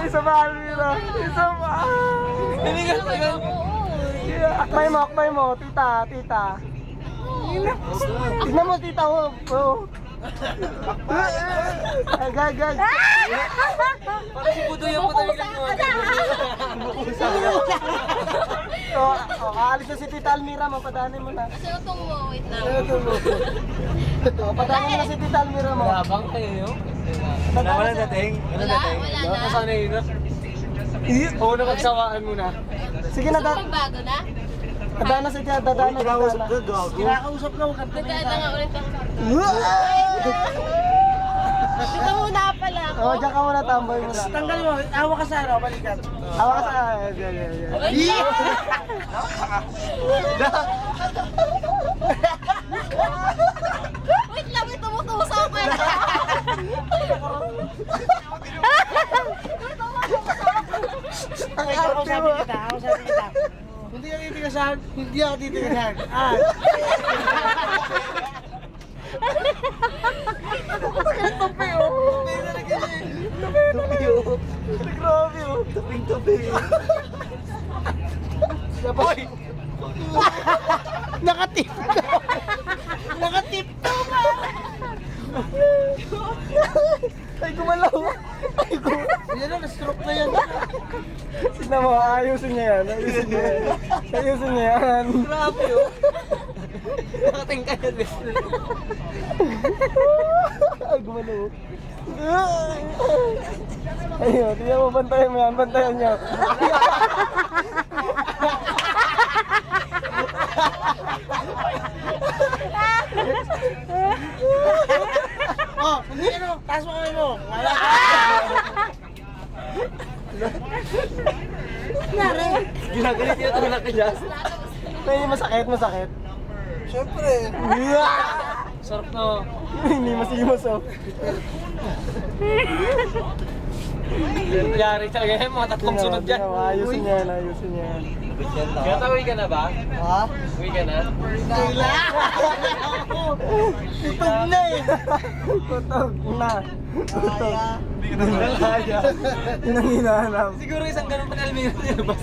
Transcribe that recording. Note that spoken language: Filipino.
Isa pa, Almira. Isa pa. Binigas na yan. Akmay mo, tita. Tignan mo, tita mo. Agag. Parang si Budoy ang pataligan mo. Aalis na si Tita Almira, mapadanin mo na. Kasi utong mo, wait lang. Mapadanin mo na si Tita Almira mo. Labang kayo. Wala na. Nasaan na yun? Oo, napagsawaan mo na. Sige na, Gusto mo magbago na? dadaan na si Tita, dadaan na. Kinakausap na, huwag Dadaan na nga ulit ako. Dito muna pala ako. Oo, dyan ka muna, tamboy muna. Tanggal mo, awa ka sa araw, balikan. Awa ka sa... Wait lang, may tumutusok ko. Kausapin kita. Hindi ka titigasan, hindi ako titigasan. Tupi, oh. Grabe, oh. Tuping-tupi. Hoy! Nakatip ka. Nakatip ka ba? Ay, gumalaw. Yan na, na-stroke na yan. Tignan mo, ayusin niya yan. Ayusin niya yan. Grabe oh. Nakating ka yan. Ay, gumalaw. Ayun, tignan mo, bantayan mo yan. Bantayan niyo. Oh, hindi ano, taas mo kami mo. Wala ka. Ginagalit yun ang laki dyan. May masakit. Siyempre. Sarap na. Hindi masimos, oh. Yari talaga yan, mga tatlong sunod dyan. Ayusin niya yan. Kaya uwi ka na ba? Ha? Uwi ka na? Tutog na eh. Tutog na. Hindi ka na kaya. Yun ang hinahanap. Siguro isang ganun pa na Almira nilabas.